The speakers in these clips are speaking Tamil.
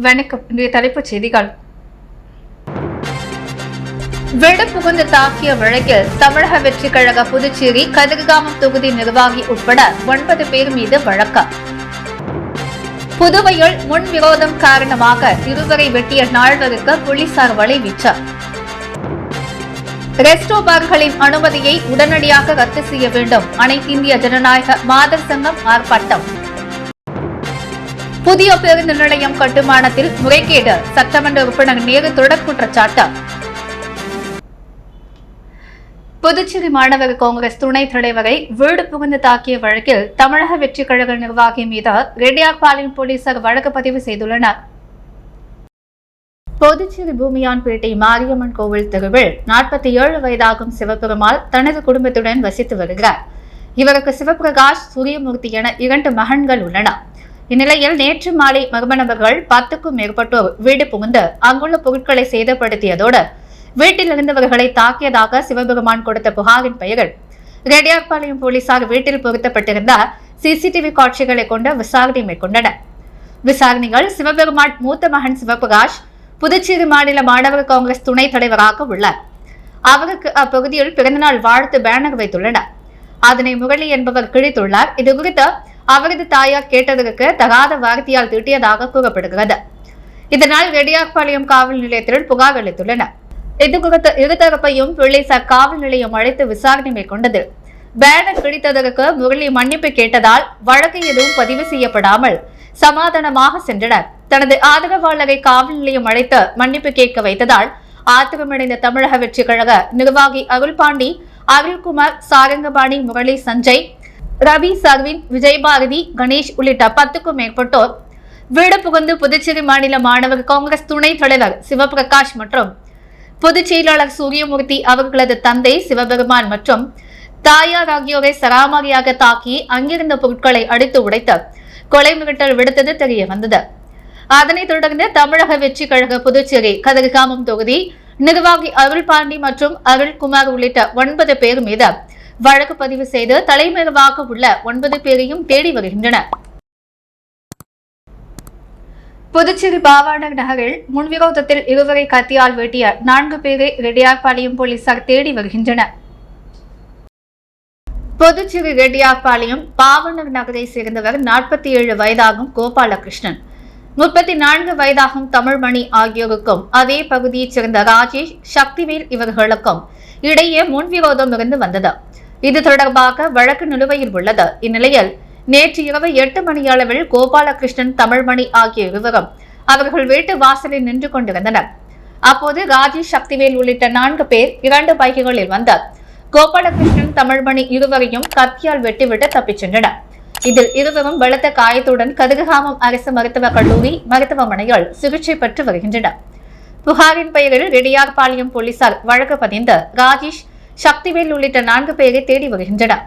வணக்கம். இன்றைய தலைப்புச் செய்திகள். வீடு புகுந்து தாக்கிய வழக்கில் தமிழக வெற்றி கழக புதுச்சேரி கதிர்காமம் தொகுதி நிர்வாகி உட்பட 9 பேர் மீது வழக்கு. புதுவையில் முன்விரோதம் காரணமாக இருவரை வெட்டிய நால்வருக்கு போலீசார் வலைவீச்சு. ரெஸ்டோ பார்களின் அனுமதியை உடனடியாக ரத்து செய்ய வேண்டும். அனைத்திந்திய ஜனநாயக மாதர் சங்கம் ஆர்ப்பாட்டம். புதிய பேருந்து நிலையம் கட்டுமானத்தில் முறைகேடு, சட்டமன்ற உறுப்பினர் நேரு தொடர் குற்றச்சாட்டு. புதுச்சேரி மாணவர் காங்கிரஸ் துணைத் தலைவரை வீடு புகுந்து தாக்கிய வழக்கில் தமிழக வெற்றி கழக நிர்வாகி மீது ரெட்டியார்பாளையம் போலீசார் வழக்கு பதிவு செய்துள்ளனர். புதுச்சேரி பூமியான்பேட்டை மாரியம்மன் கோவில் தெருவில் 47 வயதாகும் சிவபெருமாள் தனது குடும்பத்துடன் வசித்து வருகிறார். இவருக்கு சிவபிரகாஷ், சூரியமூர்த்தி என 2 மகன்கள் உள்ளனர். இந்நிலையில் நேற்று மாலை மர்ம நபர்கள் 10க்கும் மேற்பட்டோர் வீடு புகுந்து அங்குள்ள பொருட்களை சேதப்படுத்தியதோடு வீட்டில் இருந்தவர்களை தாக்கியதாக சிவபெருமான் கொடுத்த புகாரின் பெயரில் ரெட்டியார்பாளையம் போலீசார் வீட்டில் பொருத்தப்பட்டிருந்த சிசிடிவி காட்சிகளை கொண்டு விசாரணை மேற்கொண்டனர். விசாரணைகள் சிவபெருமான் மூத்த மகன் சிவபிரகாஷ் புதுச்சேரி மாநில மாணவர் காங்கிரஸ் துணைத் தலைவராக உள்ளார். அவருக்கு அப்பகுதியில் பிறந்தநாள் வாழ்த்து பேனர் வைத்துள்ளனர். அதனை முரளி என்பவர் கிழித்துள்ளார். இதுகுறித்து அவரது தாயார் கேட்டதற்கு தகாத வார்த்தையால் திட்டியதாக கூறப்படுகிறது. இதனால் ரெட்டியார்பாளையம் காவல் நிலையத்தில் புகார் அளித்துள்ளனர். இதுகுறித்து இருதரப்பையும் போலீசார் காவல் நிலையம் அழைத்து விசாரணை மேற்கொண்டது. பேனர் கிழித்ததற்கு முரளி மன்னிப்பு கேட்டதால் வழக்கு எதுவும் பதிவு செய்யப்படாமல் சமாதானமாக சென்றனர். தனது ஆதரவாளரை காவல் நிலையம் அழைத்து மன்னிப்பு கேட்க வைத்ததால் ஆத்திரமடைந்த தமிழக வெற்றி கழக நிர்வாகி அருள்பாண்டி, அருள்குமார், சாரங்கபாணி, முரளி, சஞ்சய், ரவி, சர்வின், விஜயபாரதி, கணேஷ் உள்ளிட்ட 10க்கும் மேற்பட்டோர் வீடு புகுந்து புதுச்சேரி மாநில மாணவர் காங்கிரஸ் துணைத் தலைவர் சிவபிரகாஷ் மற்றும் பொதுச் செயலாளர் சூரியமூர்த்தி அவர்களது தந்தை சிவபெருமான் மற்றும் தாயார் ஆகியோரை சராமாரியாக தாக்கி அங்கிருந்த பொருட்களை அடித்து உடைத்து கொலை மிரட்டல் விடுத்தது தெரிய வந்தது. அதனைத் தொடர்ந்து தமிழக வெற்றி கழக புதுச்சேரி கதிர்காமம் தொகுதி நிர்வாகி அருள்பாண்டி மற்றும் அருள்குமார் உள்ளிட்ட 9 பேர் மீது வழக்கு பதிவு செய்து தலைமறைவாக உள்ள 9 பேரையும் தேடி வருகின்றனர். புதுச்சேரி பாவாணர் நகரில் முன்விரோதத்தில் இருவரை கத்தியால் வெட்டிய 4 பேரை ரெட்டியார்பாளையம் போலீசார் தேடி வருகின்றனர். புதுச்சேரி ரெட்டியார்பாளையம் பாவாணர் நகரை சேர்ந்தவர் 47 வயதாகும் கோபாலகிருஷ்ணன், 34 வயதாகும் தமிழ்மணி ஆகியோருக்கும் அதே பகுதியைச் சேர்ந்த ராஜேஷ், சக்திவேல் இவர்களுக்கும் இடையே முன்விரோதம் இருந்து வந்தது. இது தொடர்பாக வழக்கு நிலுவையில் உள்ளது. இந்நிலையில் நேற்று இரவு 8 மணி அளவில் கோபாலகிருஷ்ணன், தமிழ்மணி ஆகிய இருவரும் அவர்கள் வீட்டு வாசலில் நின்று கொண்டிருந்தனர். அப்போது ராஜேஷ், சக்திவேல் உள்ளிட்ட 4 பேர் 2 பைக்குகளில் வந்த கோபாலகிருஷ்ணன், தமிழ்மணி இருவரையும் கத்தியால் வெட்டிவிட்டு தப்பிச் சென்றனர். இதில் இருவரும் பலத்த காயத்துடன் கதிர்காமம் அரசு மருத்துவக் கல்லூரி மருத்துவமனையில் சிகிச்சை பெற்று வருகின்றனர். புகாரின் பெயரில் ரெட்டியார்பாளையம் போலீசார் வழக்கு பதிந்து ராஜேஷ், சக்திவேல் உள்ளிட்ட 4 பேரை தேடி வருகின்றனர்.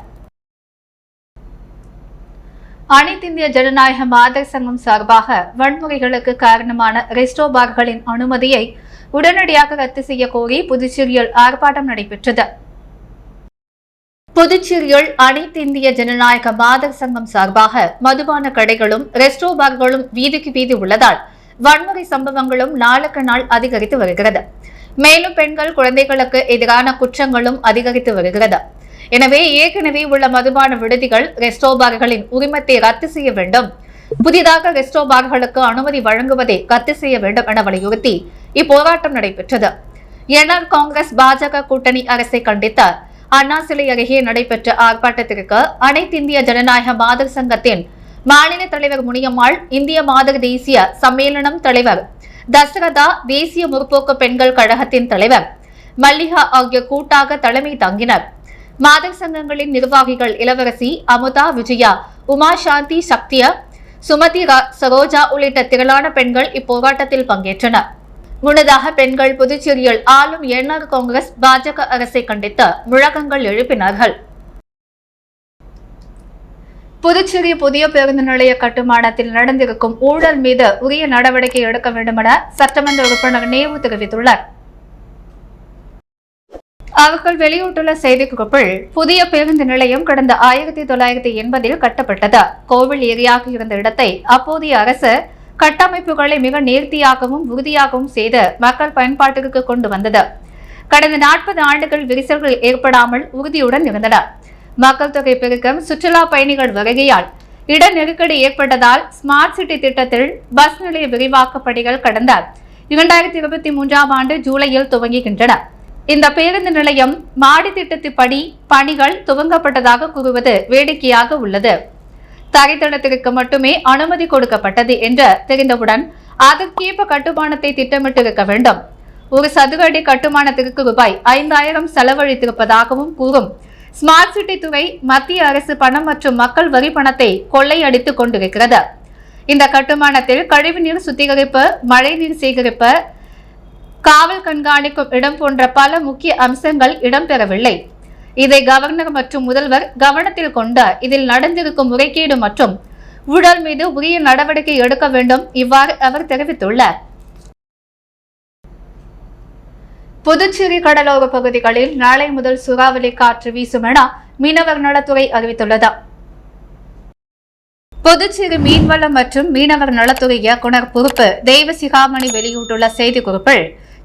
அனைத்திந்திய ஜனநாயக மாதர் சங்கம் சார்பாக வன்முறைகளுக்கு காரணமான ரெஸ்டோ பார்களின் அனுமதியை உடனடியாக ரத்து செய்ய கோரி புதுச்சேரியில் ஆர்ப்பாட்டம் நடைபெற்றது. புதுச்சேரியில் அனைத்திந்திய ஜனநாயக மாதர் சங்கம் சார்பாக மதுபான கடைகளும் ரெஸ்டோ பார்களும் வீதிக்கு வீதி உள்ளதால் வன்முறை சம்பவங்களும் நாளுக்கு நாள் அதிகரித்து வருகிறது. மேலும் பெண்கள், குழந்தைகளுக்கு எதிரான குற்றங்களும் அதிகரித்து வருகிறது. எனவே ஏற்கனவே உள்ள மதுபான விடுதிகள், ரெஸ்டோ பார்களின் உரிமத்தை ரத்து செய்ய வேண்டும், புதிதாக ரெஸ்டோ பார்களுக்கு அனுமதி வழங்குவதை ரத்து செய்ய வேண்டும் என வலியுறுத்தி இப்போராட்டம் நடைபெற்றது. என்ஆர் காங்கிரஸ் பாஜக கூட்டணி அரசை கண்டித்த அண்ணா சிலை அருகே நடைபெற்ற ஆர்ப்பாட்டத்திற்கு அனைத்திந்திய ஜனநாயக மாதர் சங்கத்தின் மாநில தலைவர் முனியம்மாள், இந்திய மாதர் தேசிய சம்மேளனம் தலைவர் தசரதா, தேசிய முற்போக்கு பெண்கள் கழகத்தின் தலைவர் மல்லிகா ஆகியோர் கூட்டாக தலைமை தாங்கினர். மாதர் சங்கங்களின் நிர்வாகிகள் இளவரசி, அமுதா, விஜயா, உமா சாந்தி, சக்தியா, சுமதி, சரோஜா உள்ளிட்ட திரளான பெண்கள் இப்போராட்டத்தில் பங்கேற்றனர். முன்னதாக பெண்கள் புதுச்சேரியில் ஆளும் என்ஆர் காங்கிரஸ் பாஜக அரசை கண்டித்து முழக்கங்கள் எழுப்பினார்கள். புதுச்சேரி புதிய பேருந்து நிலைய கட்டுமானத்தில் நடந்திருக்கும் ஊழல் மீது உரிய நடவடிக்கை எடுக்க வேண்டும் என சட்டமன்ற உறுப்பினர் நேரு தெரிவித்துள்ளார். அவர்கள் வெளியிட்டுள்ள செய்திக்குறிப்பில், புதிய பேருந்து நிலையம் கடந்த 1980 கட்டப்பட்டது. கோவில் ஏரியாக இருந்த இடத்தை அப்போதைய அரசு கட்டமைப்புகளை மிக நேர்த்தியாகவும் உறுதியாகவும் செய்து மக்கள் பயன்பாட்டிற்கு கொண்டு வந்தது. கடந்த 40 ஆண்டுகள் விரிசல்கள் ஏற்படாமல் உறுதியுடன் இருந்தன. மக்கள் தொகை பெருக்கம், சுற்றுலா பயணிகள் வருகையால் இட நெருக்கடி ஏற்பட்டதால் ஸ்மார்ட் சிட்டி திட்டத்தில் பஸ் நிலைய விரிவாக்க பணிகள் கடந்த 2023ஆம் ஆண்டு ஜூலையில் துவங்குகின்றன. இந்த பேருந்து நிலையம் மாடி திட்டத்தின்படி பணிகள் துவங்கப்பட்டதாக கூறுவது வேடிக்கையாக உள்ளது. தரைத்தளத்திற்கு மட்டுமே அனுமதி கொடுக்கப்பட்டது என்று தெரிந்தவுடன் அதற்கேற்ப கட்டுமானத்தை திட்டமிட்டிருக்க வேண்டும். ஒரு சதுர அடி கட்டுமானத்திற்கு ரூபாய் 5000 செலவழித்திருப்பதாகவும் கூறும் ஸ்மார்ட் சிட்டி துறை மத்திய அரசு பணம் மற்றும் மக்கள் வரி பணத்தை கொள்ளையடித்துக் கொண்டிருக்கிறது. இந்த கட்டுமானத்தில் கழிவுநீர் சுத்திகரிப்பு, மழைநீர் சேகரிப்பு, காவல் கண்காணிக்கும் இடம் போன்ற பல முக்கிய அம்சங்கள் இடம்பெறவில்லை. இதை கவர்னர் மற்றும் முதல்வர் கவனத்தில் கொண்டு இதில் நடந்திருக்கும் முறைகேடு மற்றும் ஊழல் மீது உரிய நடவடிக்கை எடுக்க வேண்டும். இவ்வாறு அவர் தெரிவித்துள்ளார். புதுச்சேரி கடலோர பகுதிகளில் நாளை முதல் சூறாவளி காற்று வீசும் என மீனவர் நலத்துறை அறிவித்துள்ளது. புதுச்சேரி மீன்வளம் மற்றும் மீனவர் நலத்துறை இயக்குநர் பொறுப்பு தெய்வசிகாமணி வெளியிட்டுள்ள செய்திக்குறிப்பில்,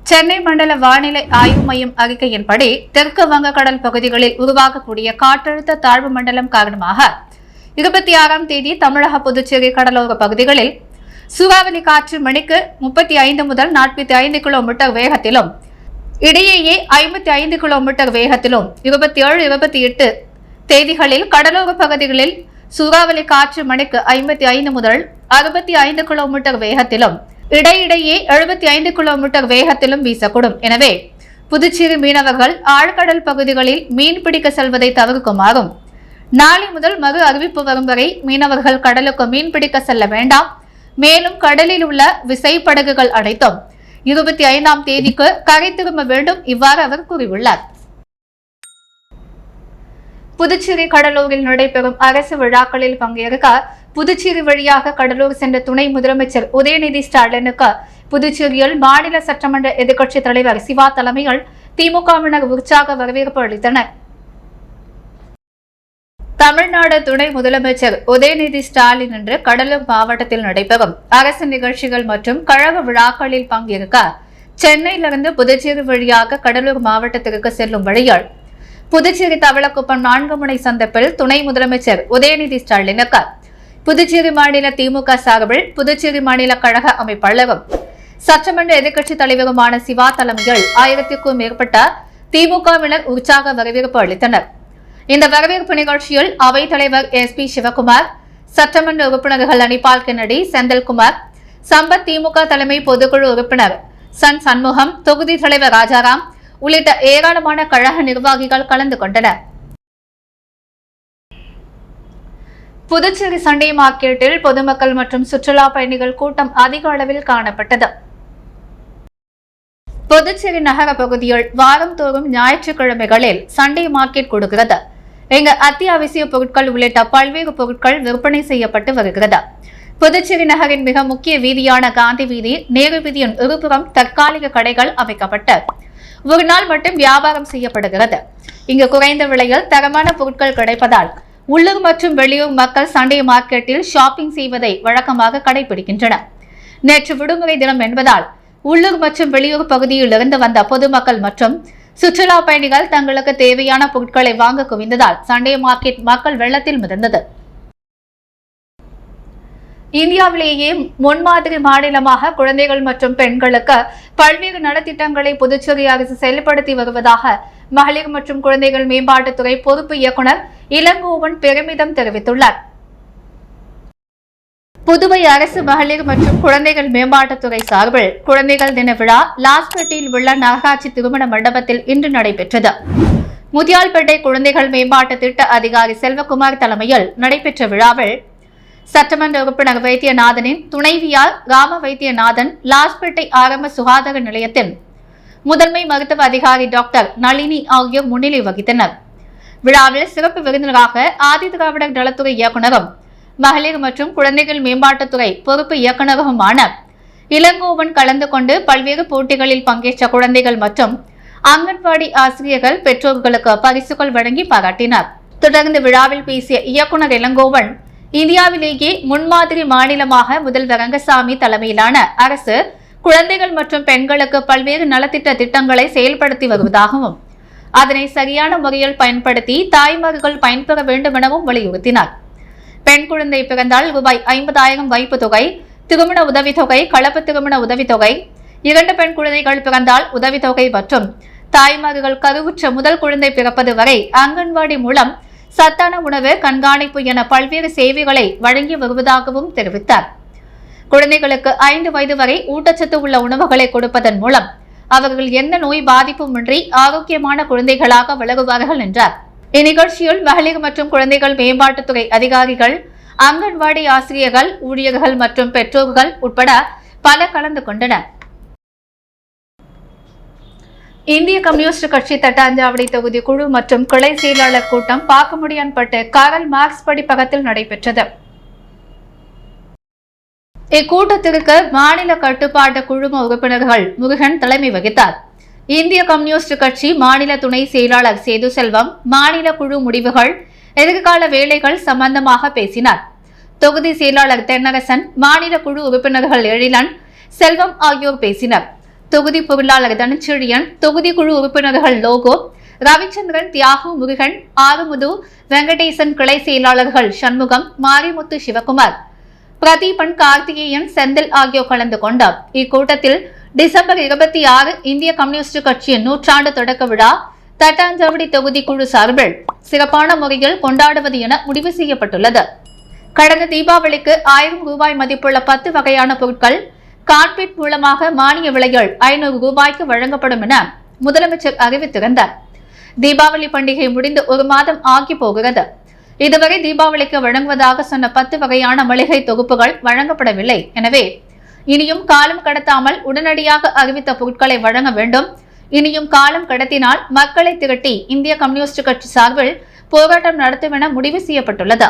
சென்னை மண்டல வானிலை ஆய்வு மையம் அறிக்கையின்படி தெற்கு வங்கக்கடல் பகுதிகளில் உருவாகக்கூடிய காற்றழுத்த தாழ்வு மண்டலம் காரணமாக 26ஆம் தேதி தமிழக புதுச்சேரி கடலோர பகுதிகளில் சூறாவளி காற்று மணிக்கு 35 முதல் 45 கிலோமீட்டர் வேகத்திலும், இடையேயே 55 கிலோமீட்டர் வேகத்திலும் 27, 28 தேதிகளில் கடலோர பகுதிகளில் சூறாவளி காற்று மணிக்கு 55 முதல் 65 கிலோமீட்டர் வேகத்திலும், இடையிடையே 75 கிலோமீட்டர் வேகத்திலும் வீசக்கூடும். எனவே புதுச்சேரி மீனவர்கள் ஆழ்கடல் பகுதிகளில் மீன் பிடிக்க செல்வதை தவிர்க்குமாறும், நாளை முதல் மறு அறிவிப்பு வரும் வரை மீனவர்கள் கடலுக்கு மீன் பிடிக்க செல்ல வேண்டாம். மேலும் கடலில் உள்ள விசைப்படகுகள் அனைத்தும் 25ஆம் தேதிக்கு கரை திரும்ப வேண்டும். இவ்வாறு அவர் கூறியுள்ளார். புதுச்சேரி கடலூரில் நடைபெறும் அரசு விழாக்களில் பங்கேற்க புதுச்சேரி வழியாக கடலூர் சென்ற துணை முதலமைச்சர் உதயநிதி ஸ்டாலினுக்கு புதுச்சேரியில் மாநில சட்டமன்ற எதிர்க்கட்சித் தலைவர் சிவா தலைமையில் திமுகவினர் உற்சாக வரவேற்பு அளித்தனர். தமிழ்நாடு துணை முதலமைச்சர் உதயநிதி ஸ்டாலின் இன்று கடலூர் மாவட்டத்தில் நடைபெறும் அரசு நிகழ்ச்சிகள் மற்றும் கழக விழாக்களில் பங்கேற்க சென்னையிலிருந்து புதுச்சேரி வழியாக கடலூர் மாவட்டத்திற்கு செல்லும் வழியில் புதுச்சேரி தவளக்குப்பம் 4 முனை சந்திப்பில் துணை முதலமைச்சர் உதயநிதி ஸ்டாலினுக்கு புதுச்சேரி மாநில திமுக சார்பில் புதுச்சேரி மாநில கழக அமைப்பாளரும் சட்டமன்ற எதிர்க்கட்சித் தலைவருமான சிவா தலைமையில் 1000க்கும் மேற்பட்ட திமுகவினர் உற்சாக வரவேற்பு அளித்தனர். இந்த வரவேற்பு நிகழ்ச்சியில் அவைத் தலைவர் SP சிவகுமார், சட்டமன்ற உறுப்பினர்கள் அனிபால் கென்னடி, செந்தில்குமார், சம்பத், திமுக தலைமை பொதுக்குழு உறுப்பினர் சண்முகம், தொகுதி தலைவர் ராஜாராம் உள்ளிட்ட ஏராளமான கழக நிர்வாகிகள் கலந்து கொண்டனர். புதுச்சேரி சண்டே மார்க்கெட்டில் பொதுமக்கள் மற்றும் சுற்றுலா பயணிகள் கூட்டம் அதிக அளவில் காணப்பட்டது. புதுச்சேரி நகர பகுதியில் வாரந்தோறும் ஞாயிற்றுக்கிழமைகளில் சண்டே மார்க்கெட் கொடுக்கிறது. இங்கு அத்தியாவசிய பொருட்கள் உள்ளிட்ட பல்வேறு பொருட்கள் விற்பனை செய்யப்பட்டு வருகிறது. புதுச்சேரி நகரின் மிக முக்கிய வீதியான காந்தி வீதி, நேரு வீதியின் இருபுறம் தற்காலிக கடைகள் அமைக்கப்பட்டு ஒரு நாள் மட்டும் வியாபாரம் செய்யப்படுகிறது. இங்கு குறைந்த விலையில் தரமான பொருட்கள் கிடைப்பதால் உள்ளூர் மற்றும் வெளியூர் மக்கள் சண்டே மார்க்கெட்டில் ஷாப்பிங் செய்வதை வழக்கமாக கடைபிடிக்கின்றனர். நேற்று விடுமுறை தினம் என்பதால் உள்ளூர் மற்றும் வெளியூர் பகுதியில் இருந்து வந்த பொதுமக்கள் மற்றும் சுற்றுலா பயணிகள் தங்களுக்கு தேவையான பொருட்களை வாங்க குவிந்ததால் சண்டே மார்க்கெட் மக்கள் வெள்ளத்தில் மிதந்தது. இந்தியாவிலேயே முன்மாதிரி மாநிலமாக குழந்தைகள் மற்றும் பெண்களுக்கு பல்வேறு நலத்திட்டங்களை புதுச்சேரி அரசு செயல்படுத்தி வருவதாக மகளிர் மற்றும் குழந்தைகள் மேம்பாட்டுத்துறை பொறுப்பு இயக்குநர் இளங்கோவன் பெருமிதம் தெரிவித்துள்ளார். புதுவை அரசு மகளிர் மற்றும் குழந்தைகள் மேம்பாட்டுத்துறை சார்பில் குழந்தைகள் தின விழா லாஸ்பேட்டையில் உள்ள நகராட்சி திருமண மண்டபத்தில் இன்று நடைபெற்றது. முதியால்பேட்டை குழந்தைகள் மேம்பாட்டு திட்ட அதிகாரி செல்வகுமார் தலைமையில் நடைபெற்ற விழாவில் சட்டமன்ற உறுப்பினர் வைத்தியநாதனின் துணைவியார் ராம வைத்தியநாதன் லாஸ்பேட்டை ஆரம்ப சுகாதார நிலையத்தின் முதன்மை மருத்துவ அதிகாரி டாக்டர் நளினி ஆகியோர் முன்னிலை வகித்தனர். விழாவில் சிறப்பு விருந்தினராக ஆதிதிராவிடர் நலத்துறை இயக்குநரும் மகளிர் மற்றும் குழந்தைகள் மேம்பாட்டுத்துறை பொறுப்பு இயக்குநருமான இளங்கோவன் கலந்து கொண்டு பல்வேறு போட்டிகளில் பங்கேற்ற குழந்தைகள் மற்றும் அங்கன்வாடி ஆசிரியர்கள் பெற்றோர்களுக்கு பரிசுகள் வழங்கி பாராட்டினார். தொடர்ந்து விழாவில் பேசிய இயக்குநர் இளங்கோவன், இந்தியாவிலேயே முன்மாதிரி மாநிலமாக முதல்வர் ரங்கசாமி தலைமையிலான அரசு குழந்தைகள் மற்றும் பெண்களுக்கு பல்வேறு நலத்திட்ட திட்டங்களை செயல்படுத்தி வருவதாகவும் அதனை சரியான முறையில் பயன்படுத்தி தாய்மார்கள் பயன்பெற வேண்டும் எனவும் வலியுறுத்தினார். பெண் குழந்தை பிறந்தால் ரூபாய் 50,000 வைப்பு தொகை, திருமண உதவித்தொகை, கலப்பு திருமண உதவித்தொகை, 2 பெண் குழந்தைகள் பிறந்தால் உதவித்தொகை மற்றும் தாய்மார்கள் கருவுற்ற முதல் குழந்தை பிறப்பது வரை அங்கன்வாடி மூலம் சத்தான உணவு கண்காணிப்பு என பல்வேறு சேவைகளை வழங்கி வருவதாகவும் தெரிவித்தார். குழந்தைகளுக்கு 5 வயது வரை ஊட்டச்சத்து உள்ள உணவுகளை கொடுப்பதன் மூலம் அவர்கள் எந்த நோய் பாதிப்புமின்றி ஆரோக்கியமான குழந்தைகளாக வளருவார்கள் என்றார். இந்நிகழ்ச்சியில் மகளிர் மற்றும் குழந்தைகள் மேம்பாட்டுத்துறை அதிகாரிகள், அங்கன்வாடி ஆசிரியர்கள், ஊழியர்கள் மற்றும் பெற்றோர்கள் உட்பட பலர் கலந்து கொண்டனர். இந்திய கம்யூனிஸ்ட் கட்சி தட்டாஞ்சாவடி தொகுதி குழு மற்றும் கிளை செயலாளர் கூட்டம் பாக்கமுடியான்பட்டு காரல் மார்க்ஸ் படிப்பகத்தில் நடைபெற்றது. இக்கூட்டத்திற்கு மாநில கட்டுப்பாட்டு குழும உறுப்பினர்கள் முருகன் தலைமை வகித்தார். இந்திய கம்யூனிஸ்ட் கட்சி மாநில துணை செயலாளர் சேது செல்வம் மாநில குழு முடிவுகள், எதிர்கால வேலைகள் சம்பந்தமாக பேசினார். தொகுதி செயலாளர் தென்னரசன், மாநில குழு உறுப்பினர்கள் எழிலன், செல்வம் ஆகியோர் பேசினர். தொகுதி பொருளாளர் தனச்செழியன், தொகுதி குழு உறுப்பினர்கள் லோகோ, ரவிச்சந்திரன், தியாகு, முருகன், ஆறுமுது, வெங்கடேசன், கிளை செயலாளர்கள் சண்முகம், மாரிமுத்து, சிவகுமார், பிரதீபன், கார்த்திகேயன், செந்தில் ஆகியோர் கலந்து கொண்டார். இக்கூட்டத்தில் டிசம்பர் 26 இந்திய கம்யூனிஸ்ட் கட்சியின் 100ஆண்டு தொடக்க விழா தட்டாஞ்சாவடி தொகுதி குழு சார்பில் சிறப்பான முறையில் கொண்டாடுவது என முடிவு செய்யப்பட்டுள்ளது. கடந்த தீபாவளிக்கு 1000 ரூபாய் மதிப்புள்ள 10 வகையான பொருட்கள் கான்பிட் மூலமாக மானிய விலையில் 500 ரூபாய்க்கு வழங்கப்படும் என முதலமைச்சர் அறிவித்திருந்தார். தீபாவளி பண்டிகை முடிந்து 1 மாதம் ஆகி போகிறது. இதுவரை தீபாவளிக்கு வழங்குவதாக சொன்ன 10 வகையான மளிகை தொகுப்புகள் வழங்கப்படவில்லை. எனவே இனியும் காலம் கடத்தாமல் உடனடியாக அறிவித்த பொருட்களை வழங்க வேண்டும். இனியும் காலம் கடத்தினால் மக்களை திரட்டி இந்திய கம்யூனிஸ்ட் கட்சி சார்பில் போராட்டம் நடத்தும் என முடிவு செய்யப்பட்டுள்ளது.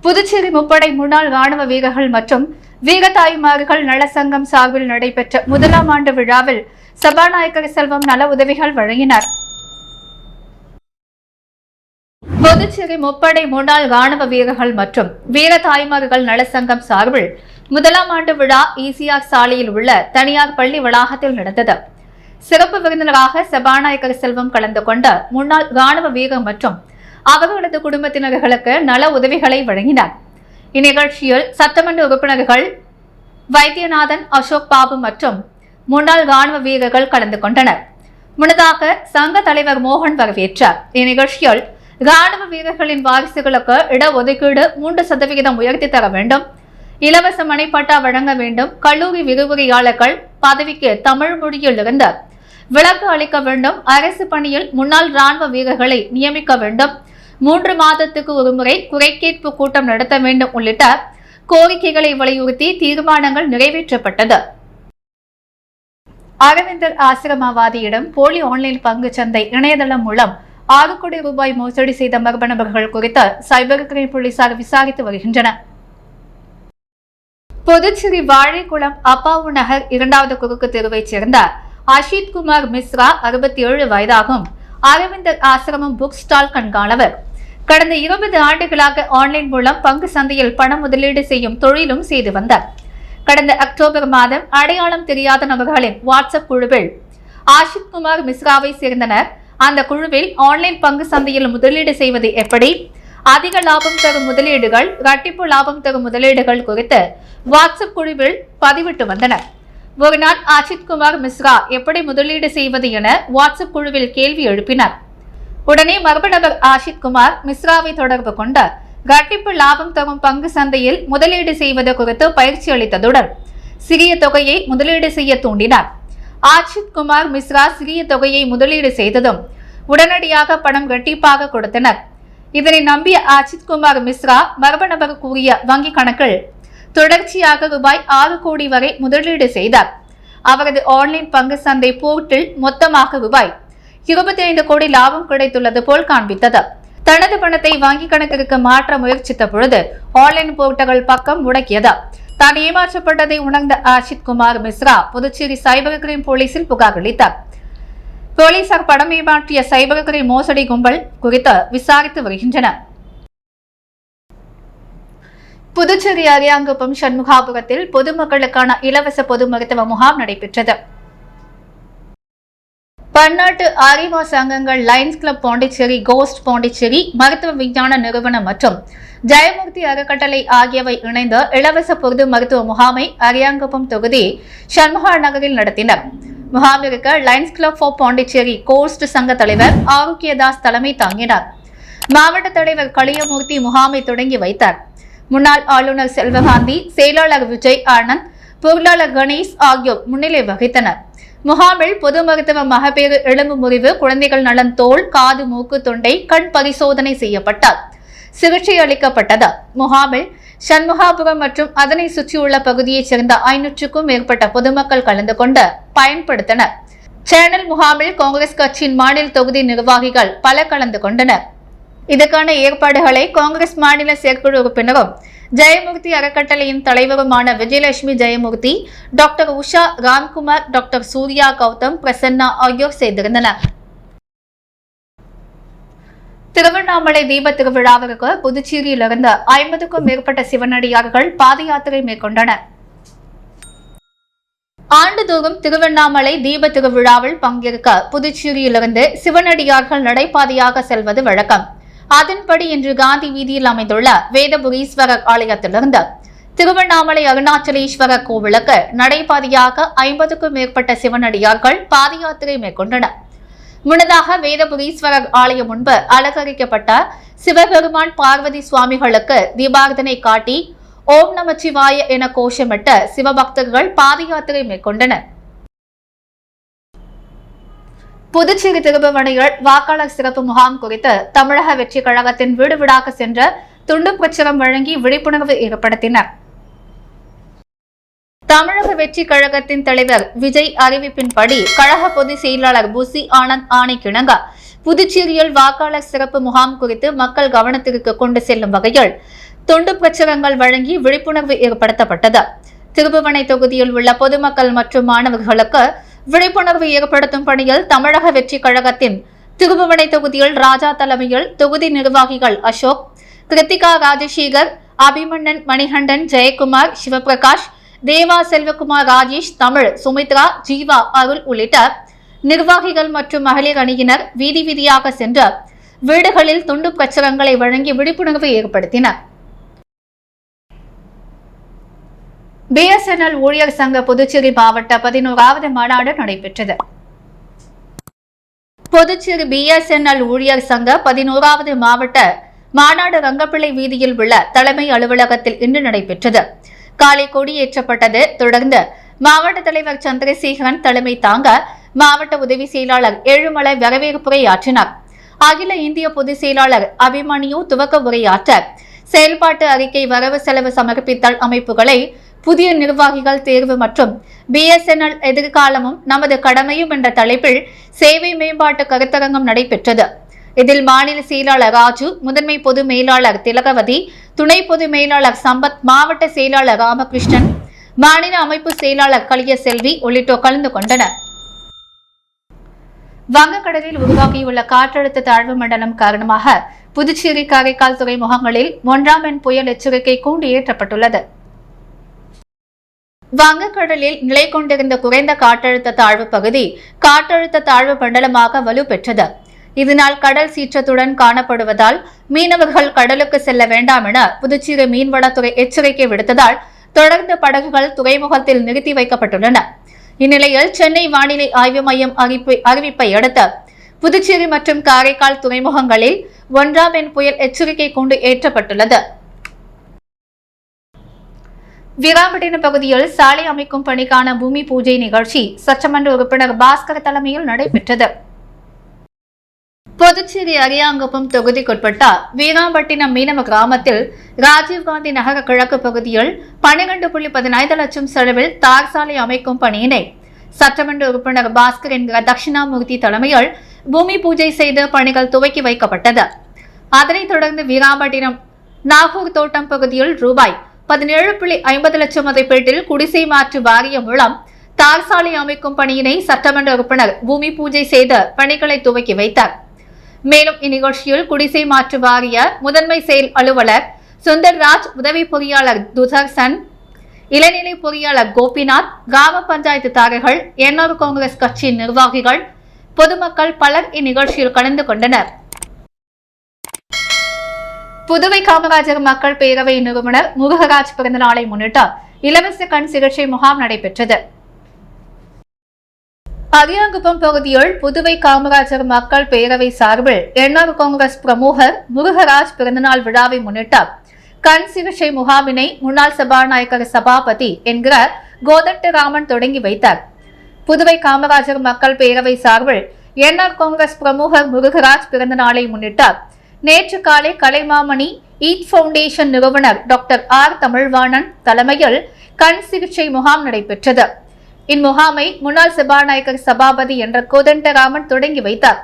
புதுச்சேரி முப்படை முன்னாள் ராணுவ வீரர்கள் மற்றும் வீரதாய்மார்கள் நலசங்கம் சார்பில் நடைபெற்ற 1ஆம் ஆண்டு விழாவில் சபாநாயகர் செல்வம் நல உதவிகள் வழங்கினார். புதுச்சேரி முப்படை முன்னாள் ராணுவ வீரர்கள் மற்றும் வீரதாய்மார்கள் நலசங்கம் சார்பில் 1ஆம் ஆண்டு விழா ஈசிஆர் சாலையில் உள்ள தனியார் பள்ளி வளாகத்தில் நடந்தது. சிறப்பு விருந்தினராக சபாநாயகர் செல்வம் கலந்து கொண்ட முன்னாள் ராணுவ வீரர் மற்றும் அவர்களது குடும்பத்தினர்களுக்கு நல உதவிகளை வழங்கினார். இந்நிகழ்ச்சியில் சட்டமன்ற உறுப்பினர்கள் வைத்தியநாதன், அசோக் பாபு மற்றும் முன்னாள் ராணுவ வீரர்கள் கலந்து கொண்டனர். முன்னதாக சங்க தலைவர் மோகன் வரவேற்றார். இந்நிகழ்ச்சியில் ராணுவ வீரர்களின் வாரிசுகளுக்கு இடஒதுக்கீடு 3% உயர்த்தி தர வேண்டும், இலவச மனைப்பட்டா வழங்க வேண்டும், கல்லூரி விரிவுரையாளர்கள் பதவிக்கு தமிழ் மொழியில் இருந்து விலக்கு அளிக்க வேண்டும், அரசு பணியில் முன்னாள் ராணுவ வீரர்களை நியமிக்க வேண்டும், 3 மாதத்துக்கு ஒருமுறை குறைகேட்பு கூட்டம் நடத்த வேண்டும் உள்ளிட்ட கோரிக்கைகளை வலியுறுத்தி தீர்மானங்கள் நிறைவேற்றப்பட்டது. அரவிந்தர் ஆசிரமவாதியிடம் போலி ஆன்லைன் பங்கு சந்தை இணையதளம் மூலம் 6 கோடி ரூபாய் மோசடி செய்த மர்ம நபர்கள் குறித்து சைபர் கிரைம் போலீசார் விசாரித்து வருகின்றனர். புதுச்சேரி வாழைக்குளம் அப்பாவு நகர் 2வது குறுக்கு தெருவைச் சேர்ந்த அஷித் குமார் மிஸ்ரா 67 வயதாகும் அரவிந்தர் ஆசிரமம் புக் ஸ்டால் கண்காணவர். கடந்த 20 ஆண்டுகளாக ஆன்லைன் மூலம் பங்கு சந்தையில் பண முதலீடு செய்யும் தொழிலும் செய்து வந்தார். கடந்த அக்டோபர் மாதம் அடையாளம் தெரியாத நபர்களின் வாட்ஸ்அப் குழுவில் ஆஷித் குமார் மிஸ்ராவை சேர்ந்தனர். அந்த குழுவில் ஆன்லைன் பங்கு சந்தையில் முதலீடு செய்வது எப்படி, அதிக லாபம் தரும் முதலீடுகள், இரட்டிப்பு லாபம் தரும் முதலீடுகள் குறித்து வாட்ஸ்அப் குழுவில் பதிவிட்டு வந்தனர். ஒரு நாள் அஜித் குமார் மிஸ்ரா எப்படி முதலீடு செய்வது என வாட்ஸ்அப் குழுவில் கேள்வி எழுப்பினார். உடனே மர்ம நபர் ஆஷித் குமார் மிஸ்ராவை தொடர்பு கொண்டு இரட்டிப்பு லாபம் தரும் பங்கு சந்தையில் முதலீடு செய்வது குறித்து பயிற்சி அளித்ததுடன் சிறிய தொகையை முதலீடு செய்ய தூண்டினார். அஜித் குமார் மிஸ்ரா சிறிய தொகையை முதலீடு செய்ததும் உடனடியாக பணம் இரட்டிப்பாக கொடுத்தனர். இதனை நம்பிய அஜித் குமார் மிஸ்ரா மர்ம நபர் கூறிய வங்கி கணக்கில் தொடர்ச்சியாக ரூபாய் 6 கோடி வரை முதலீடு செய்தார். அவரது ஆன்லைன் பங்கு சந்தை போர்ட்டில் மொத்தமாக ரூபாய் 25 கோடி லாபம் கிடைத்துள்ளது போல் காண்பித்தது. தனது பணத்தை வங்கி கணக்கிற்கு மாற்ற முயற்சித்த பொழுது ஆன்லைன் போர்ட்டல் பக்கம் முடக்கியது. தான் ஏமாற்றப்பட்டதை உணர்ந்த அஜித் குமார் மிஸ்ரா புதுச்சேரி சைபர் கிரைம் போலீசில் புகார் அளித்தார். போலீசார் பணம் ஏமாற்றிய சைபர் கிரைம் மோசடி கும்பல் குறித்து விசாரித்து வருகின்றனர். புதுச்சேரி அரியாங்குப்பம் சண்முகாபுரத்தில் பொதுமக்களுக்கான இலவச பொது மருத்துவ முகாம் நடைபெற்றது. பன்னாட்டு அறிவா சங்கங்கள் Lions Club Pondicherry, coast Pondicherry, மருத்துவ விஞ்ஞான நிறுவனம் மற்றும் ஜெயமூர்த்தி அறக்கட்டளை ஆகியவை இணைந்த இலவச பொது மருத்துவ முகாமை அரியாங்குப்பம் தொகுதி சண்முகா நகரில் நடத்தினர். முகாமிற்கு Lions Club for Pondicherry coast சங்க தலைவர் ஆரோக்கியதாஸ் தலைமை தாங்கினார். மாவட்ட தலைவர் களியமூர்த்தி முகாமை தொடங்கி வைத்தார். முன்னாள் ஆளுநர் செல்வகாந்தி, செயலாளர் விஜய் ஆனந்த், பொருளாளர் கணேஷ் ஆகியோர் முன்னிலை வகித்தனர். முகாமில் பொது மருத்துவ, மகப்பேறு, எலும்பு முறிவு, குழந்தைகள் நலன், தோல், காது, மூக்கு, தொண்டை, கண் பரிசோதனை செய்யப்பட்டார். சிகிச்சை அளிக்கப்பட்டது. முகாமில் சண்முகாபுரம் மற்றும் அதனை சுற்றியுள்ள பகுதியைச் சேர்ந்த 500க்கும் மேற்பட்ட பொதுமக்கள் கலந்து கொண்டு பயன்படுத்தினர். சேனல் முகாமில் காங்கிரஸ் கட்சியின் மாநில தொகுதி நிர்வாகிகள் பல கலந்து கொண்டனர். இதற்கான ஏற்பாடுகளை காங்கிரஸ் மாநில செயற்குழு உறுப்பினரும் ஜெயமூர்த்தி அறக்கட்டளையின் தலைவருமான விஜயலட்சுமி ஜெயமூர்த்தி, டாக்டர் உஷா, ராம்குமார், டாக்டர் சூர்யா, கௌதம், பிரசன்னா ஆகியோர் செய்திருந்தனர். திருவண்ணாமலை தீப திருவிழாவிற்கு புதுச்சேரியிலிருந்து 50க்கும் மேற்பட்ட சிவனடியார்கள் பாத யாத்திரை மேற்கொண்டனர். ஆண்டுதோறும் திருவண்ணாமலை தீப திருவிழாவில் பங்கேற்க புதுச்சேரியிலிருந்து சிவனடியார்கள் நடைபாதையாக செல்வது வழக்கம். அதன்படி இன்று காந்தி வீதியில் அமைந்துள்ள வேதபுரீஸ்வரர் ஆலயத்திலிருந்து திருவண்ணாமலை அருணாச்சலேஸ்வரர் கோவிலுக்கு நடைபாதையாக 50க்கும் மேற்பட்ட சிவனடியார்கள் பாத யாத்திரை மேற்கொண்டனர். முன்னதாக வேதபுரீஸ்வரர் ஆலயம் முன்பு அலங்கரிக்கப்பட்ட சிவபெருமான், பார்வதி சுவாமிகளுக்கு தீபாரதனை காட்டி ஓம் நமச்சிவாய என கோஷமிட்டு சிவபக்தர்கள் பாத யாத்திரை மேற்கொண்டனர். புதுச்சேரி திருபுவனையில் வாக்காளர் சிறப்பு முகாம் குறித்து தமிழக வெற்றி கழகத்தின் வீடு வீடாக சென்ற துண்டு பிரச்சுரம் வழங்கி விழிப்புணர்வு ஏற்படுத்தினர். தமிழக வெற்றி கழகத்தின் தலைவர் விஜய் அறிவிப்பின்படி கழக பொதுச் செயலாளர் புசி ஆனந்த் ஆணைக்கிணங்க புதுச்சேரியில் வாக்காளர் சிறப்பு முகாம் குறித்து மக்கள் கவனத்திற்கு கொண்டு செல்லும் வகையில் துண்டு பிரச்சுரங்கள் வழங்கி விழிப்புணர்வு ஏற்படுத்தப்பட்டது. திருபுவனை தொகுதியில் உள்ள பொதுமக்கள் மற்றும் மாணவர்களுக்கு விழிப்புணர்வு ஏற்படுத்தும் பணியில் தமிழக வெற்றி கழகத்தின் திருபுவனை தொகுதியில் ராஜா தலைமையில் தொகுதி நிர்வாகிகள் அசோக், கிருத்திகா, ராஜசேகர், அபிமன்னன், மணிகண்டன், ஜெயக்குமார், சிவபிரகாஷ், தேவா, செல்வகுமார், ராஜேஷ், தமிழ், சுமித்ரா, ஜீவா, அருள் உள்ளிட்ட நிர்வாகிகள் மற்றும் மகளிர் அணியினர் வீதி வீதியாக சென்று வீடுகளில் துண்டு பிரச்சுரங்களை வழங்கி விழிப்புணர்வு ஏற்படுத்தினர். BSNL ஊழியர் சங்க புதுச்சேரி மாவட்ட 11வது மாநாடு நடைபெற்றது. புதுச்சேரி BSNL ஊழியர் சங்க 11வது மாவட்ட மாநாடு ரங்கப்பிள்ளை வீதியில் உள்ள தலைமை அலுவலகத்தில் இன்று நடைபெற்றது. காலை கொடியேற்றப்பட்டது. தொடர்ந்து மாவட்ட தலைவர் சந்திரசேகரன் தலைமை தாங்க மாவட்ட உதவி செயலாளர் ஏழுமலை வரவேற்புரை ஆற்றினார். அகில இந்திய பொதுச் செயலாளர் அபிமன்யு துவக்க உரையாற்ற செயல்பாட்டு அறிக்கை, வரவு செலவு சமர்ப்பித்தல், அமைப்புகளை புதிய நிர்வாகிகள் தேர்வு மற்றும் BSNL எதிர்காலமும் நமது கடமையும் என்ற தலைப்பில் சேவை மேம்பாட்டு கருத்தரங்கம் நடைபெற்றது. இதில் மாநில செயலாளர் ராஜு, முதன்மை பொது மேலாளர் திலகவதி, துணை பொது மேலாளர் சம்பத், மாவட்ட செயலாளர் ராமகிருஷ்ணன், மாநில அமைப்பு செயலாளர் கலியசெல்வி உள்ளிட்டோர் கலந்து கொண்டனர். வங்கக்கடலில் உருவாகியுள்ள காற்றழுத்த தாழ்வு மண்டலம் காரணமாக புதுச்சேரி, காரைக்கால் துறைமுகங்களில் 1ஆம் எண் புயல் எச்சரிக்கை கூண்டு ஏற்றப்பட்டுள்ளது. வங்கக்கடலில் நிலை கொண்டிருந்த குறைந்த காற்றழுத்த தாழ்வு பகுதி காற்றழுத்த தாழ்வு மண்டலமாக வலுப்பெற்றது. இதனால் கடல் சீற்றத்துடன் காணப்படுவதால் மீனவர்கள் கடலுக்கு செல்ல வேண்டாம் என புதுச்சேரி மீன்வளத்துறை எச்சரிக்கை விடுத்ததால் தொடர்ந்து படகுகள் துறைமுகத்தில் நிறுத்தி வைக்கப்பட்டுள்ளன. இந்நிலையில் சென்னை வானிலை ஆய்வு மையம் அறிவிப்பை அடுத்து புதுச்சேரி மற்றும் காரைக்கால் துறைமுகங்களில் 1ஆம் எண் புயல் எச்சரிக்கை கூண்டு ஏற்றப்பட்டுள்ளது. விராம்பட்டினம் பகுதியில் சாலை அமைக்கும் பணிக்கான பூமி பூஜை நிகழ்ச்சி சட்டமன்ற உறுப்பினர் பாஸ்கர் தலைமையில் நடைபெற்றது. புதுச்சேரி அரியாங்குப்பம் தொகுதிக்குட்பட்ட வீராம்பட்டினம் மீனவ கிராமத்தில் ராஜீவ்காந்தி நகர கிழக்கு பகுதியில் 12.15 லட்சம் செலவில் தார் சாலை அமைக்கும் பணியினை சட்டமன்ற உறுப்பினர் பாஸ்கர் என்கிற தட்சிணாமூர்த்தி தலைமையில் பூமி பூஜை செய்து பணிகள் துவக்கி வைக்கப்பட்டது. அதனைத் தொடர்ந்து வீராம்பட்டினம் நாகூர் தோட்டம் பகுதியில் ரூபாய் 17.50 லட்சம் மதிப்பீட்டில் குடிசை மாற்று வாரியம் மூலம் தார் சாலை அமைக்கும் பணியினை சட்டமன்ற உறுப்பினர் பூமி பூஜை செய்து பணிகளை துவக்கி வைத்தார். மேலும் இந்நிகழ்ச்சியில் குடிசை மாற்று வாரிய முதன்மை செயல் அலுவலர் சுந்தர்ராஜ், உதவி பொறியாளர் துதர்சன், இளநிலை பொறியாளர் கோபிநாத், கிராம பஞ்சாயத்துதாரர்கள், என்ஆர் காங்கிரஸ் கட்சியின் நிர்வாகிகள், பொதுமக்கள் பலர் இந்நிகழ்ச்சியில் கலந்து கொண்டனர். புதுவை காமராஜர் மக்கள் பேரவை நிறுவனர் முருகராஜ் பிறந்தநாளை முன்னிட்டு இலவச கண் சிகிச்சை முகாம் நடைபெற்றது. அரியாங்குப்பம் பகுதியில் புதுவை காமராஜர் மக்கள் பேரவை சார்பில் என்ஆர் காங்கிரஸ் பிரமுகர் முருகராஜ் பிறந்தநாள் விழாவை முன்னிட்டு கண் சிகிச்சை முகாமினை முன்னாள் சபாநாயகர் சபாபதி என்கிற கோதண்டராமன் தொடங்கி வைத்தார். புதுவை காமராஜர் மக்கள் பேரவை சார்பில் என்ஆர் காங்கிரஸ் பிரமுகர் முருகராஜ் பிறந்த நாளை முன்னிட்டு நேற்று காலை கலைமாமணி ஈட் பவுண்டேஷன் நிறுவனர் டாக்டர் ஆர் தமிழ்வாணன் தலைமையில் கண் சிகிச்சை முகாம் நடைபெற்றது. இம்முகாமை முன்னாள் சபாநாயகர் சபாபதி என்ற கோதண்டராமன் தொடங்கி வைத்தார்.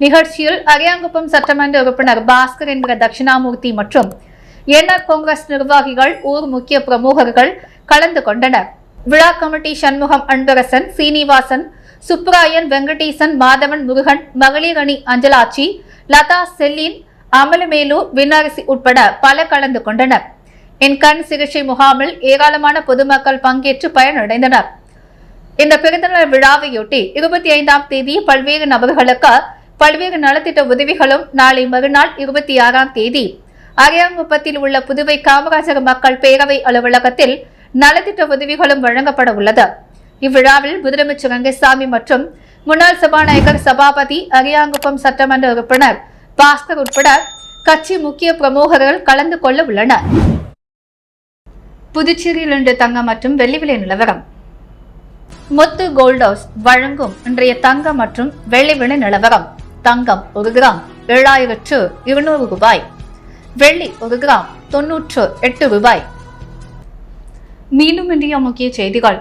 நிகழ்ச்சியில் அரியாங்குப்பம் சட்டமன்ற உறுப்பினர் பாஸ்கர் என்கிற தட்சிணாமூர்த்தி மற்றும் என்ஆர் காங்கிரஸ் நிர்வாகிகள், ஊர் முக்கிய பிரமுகர்கள் கலந்து கொண்டனர். விழா கமிட்டி சண்முகம், அன்பரசன், சீனிவாசன், சுப்ராயன், வெங்கடேசன், மாதவன், முருகன், மகளிர் அணி அஞ்சலாட்சி, லதா, செல்லின், அமலமேலூர், விண்ணரசி உட்பட பல கலந்து கொண்டனர். என் கண் சிகிச்சை முகாமில் ஏராளமான பொதுமக்கள் பங்கேற்று பயனடைந்தனர். இந்த பிறந்தநாள் விழாவையொட்டி 25ஆம் தேதி பல்வேறு நபர்களுக்கு பல்வேறு நலத்திட்ட உதவிகளும், நாளை மறுநாள் 26ஆம் தேதி அரியாங்குப்பத்தில் உள்ள புதுவை காமராஜர் மக்கள் பேரவை அலுவலகத்தில் நலத்திட்ட உதவிகளும் வழங்கப்பட உள்ளது. இவ்விழாவில் முதலமைச்சர் ரங்கசாமி மற்றும் முன்னாள் சபாநாயகர் சபாபதி, அரியாங்குப்பம் சட்டமன்ற உறுப்பினர் பாஸ்கர் உட்பட கட்சி முக்கிய பிரமுகர்கள் கலந்து கொள்ள உள்ளனர். புதுச்சேரியில் இன்று தங்கம் மற்றும் வெள்ளி விலை நிலவரம். முத்து கோல்ட் ஹவுஸ் வழங்கும் இன்றைய தங்கம் மற்றும் வெள்ளி விலை நிலவரம். தங்கம் 1 கிராம் 7200 ரூபாய், வெள்ளி 1 கிராம் 98 ரூபாய். மீண்டும் இன்றைய முக்கிய செய்திகள்.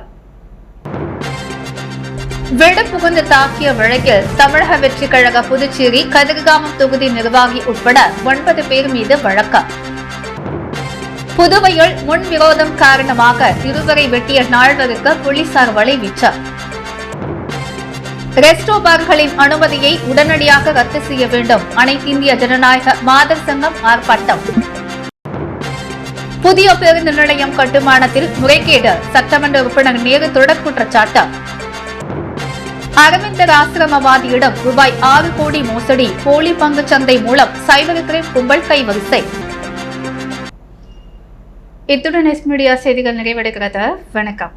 வீடு புகுந்து தாக்கிய வழக்கில் தமிழக வெற்றி கழக புதுச்சேரி கதிர்காமம் தொகுதி நிர்வாகி உட்பட 9 பேர் மீது வழக்கு. புதுவையில் முன்விரோதம் காரணமாக இருவரை வெட்டிய நால்வருக்கு போலீசார் வலைவீச்சு. ரெஸ்டோ பார்களின் அனுமதியை உடனடியாக ரத்து செய்ய வேண்டும், அனைத்திந்திய ஜனநாயக மாதர் சங்கம் ஆர்ப்பாட்டம். புதிய பேருந்து நிலையம் கட்டுமானத்தில் முறைகேடு, சட்டமன்ற உறுப்பினர் நேரு தொடர் குற்றச்சாட்டு. அரவிந்தர் ஆசிரமவாதியிடம் ரூபாய் 6 கோடி மோசடி, போலி பங்குச் சந்தை மூலம் சைபர் கிரைம் கும்பல் கைவரிசை. இத்துடன் எஸ் மீடியா செய்திகள் நிறைவடைகிறது. வணக்கம்.